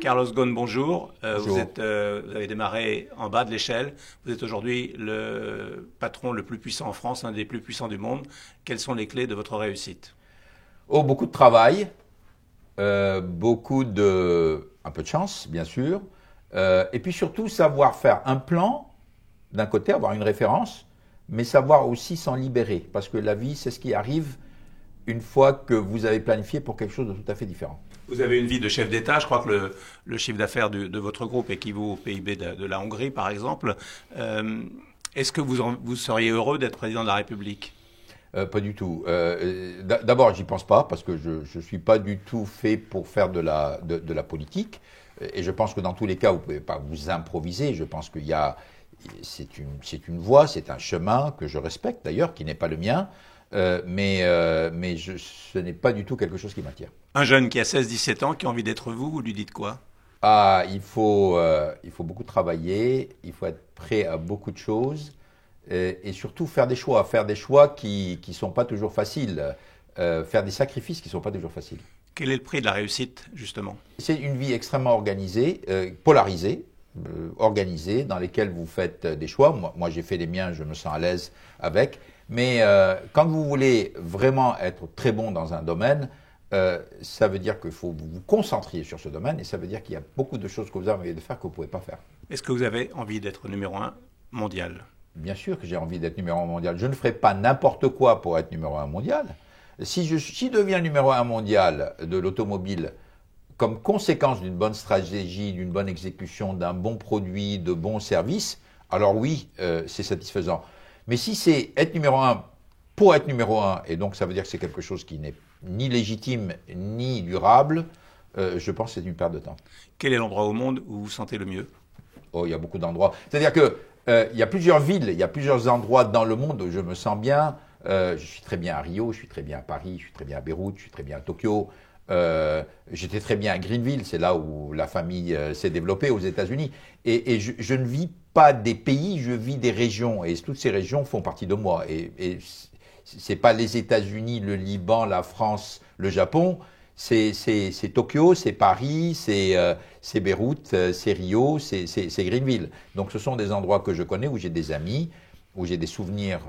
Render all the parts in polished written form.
Carlos Ghosn, bonjour. Bonjour. Vous avez démarré en bas de l'échelle. Vous êtes aujourd'hui le patron le plus puissant en France, un des plus puissants du monde. Quelles sont les clés de votre réussite? Oh, beaucoup de travail, un peu de chance, bien sûr, et puis surtout savoir faire un plan, d'un côté, avoir une référence, mais savoir aussi s'en libérer, parce que la vie, c'est ce qui arrive une fois que vous avez planifié pour quelque chose de tout à fait différent. Vous avez une vie de chef d'État. Je crois que le chiffre d'affaires de votre groupe équivaut au PIB de la Hongrie, par exemple. Euh, Est-ce que vous seriez heureux d'être président de la République? Pas du tout. D'abord, j'y pense pas parce que je suis pas du tout fait pour faire de la politique. Et je pense que dans tous les cas, vous pouvez pas vous improviser. Je pense qu'il y a, c'est une voie, c'est un chemin que je respecte d'ailleurs, qui n'est pas le mien. Ce n'est pas du tout quelque chose qui m'attire. Un jeune qui a 16-17 ans, qui a envie d'être vous lui dites quoi? Ah, il faut beaucoup travailler, il faut être prêt à beaucoup de choses et surtout faire des choix qui sont pas toujours faciles, faire des sacrifices qui sont pas toujours faciles. Quel est le prix de la réussite, justement? C'est une vie extrêmement organisée, polarisée, organisée, dans lesquelles vous faites des choix. Moi j'ai fait les miens, je me sens à l'aise avec. Mais quand vous voulez vraiment être très bon dans un domaine, ça veut dire qu'il faut vous concentrer sur ce domaine et ça veut dire qu'il y a beaucoup de choses que vous avez envie de faire que vous ne pouvez pas faire. Est-ce que vous avez envie d'être numéro un mondial? Bien sûr que j'ai envie d'être numéro un mondial. Je ne ferai pas n'importe quoi pour être numéro un mondial. Si je deviens numéro un mondial de l'automobile comme conséquence d'une bonne stratégie, d'une bonne exécution, d'un bon produit, de bons services, alors oui, c'est satisfaisant. Mais si c'est être numéro un pour être numéro un, et donc ça veut dire que c'est quelque chose qui n'est ni légitime ni durable, je pense que c'est une perte de temps. Quel est l'endroit au monde où vous vous sentez le mieux? Oh, il y a beaucoup d'endroits. C'est-à-dire que il y a plusieurs villes, il y a plusieurs endroits dans le monde où je me sens bien. Je suis très bien à Rio, je suis très bien à Paris, je suis très bien à Beyrouth, je suis très bien à Tokyo. J'étais très bien à Greenville, c'est là où la famille s'est développée aux États-Unis. Et je ne vis pas des pays, je vis des régions. Et toutes ces régions font partie de moi. Et c'est pas les États-Unis, le Liban, la France, le Japon. C'est Tokyo, c'est Paris, c'est Beyrouth, c'est Rio, c'est Greenville. Donc ce sont des endroits que je connais, où j'ai des amis, où j'ai des souvenirs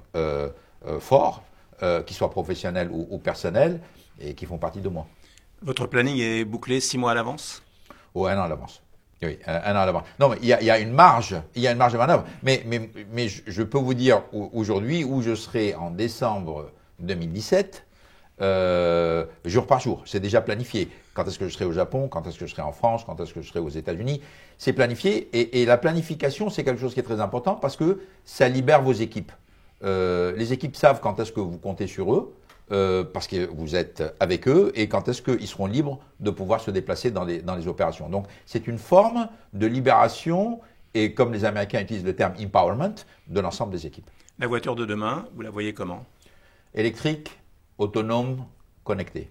forts, qu'ils soient professionnels ou personnels, et qui font partie de moi. Votre planning est bouclé 6 mois à l'avance? Oh, un an à l'avance. Oui, un an à l'avance. Non, mais il y a une marge, il y a une marge de manœuvre. Mais je peux vous dire aujourd'hui où je serai en décembre 2017, jour par jour. C'est déjà planifié. Quand est-ce que je serai au Japon, quand est-ce que je serai en France, quand est-ce que je serai aux États-Unis. C'est planifié. Et la planification, c'est quelque chose qui est très important parce que ça libère vos équipes. Les équipes savent quand est-ce que vous comptez sur eux. Parce que vous êtes avec eux et quand est-ce qu'ils seront libres de pouvoir se déplacer dans les opérations. Donc c'est une forme de libération et comme les Américains utilisent le terme empowerment de l'ensemble des équipes. La voiture de demain, vous la voyez comment? Électrique, autonome, connectée.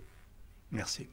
Merci.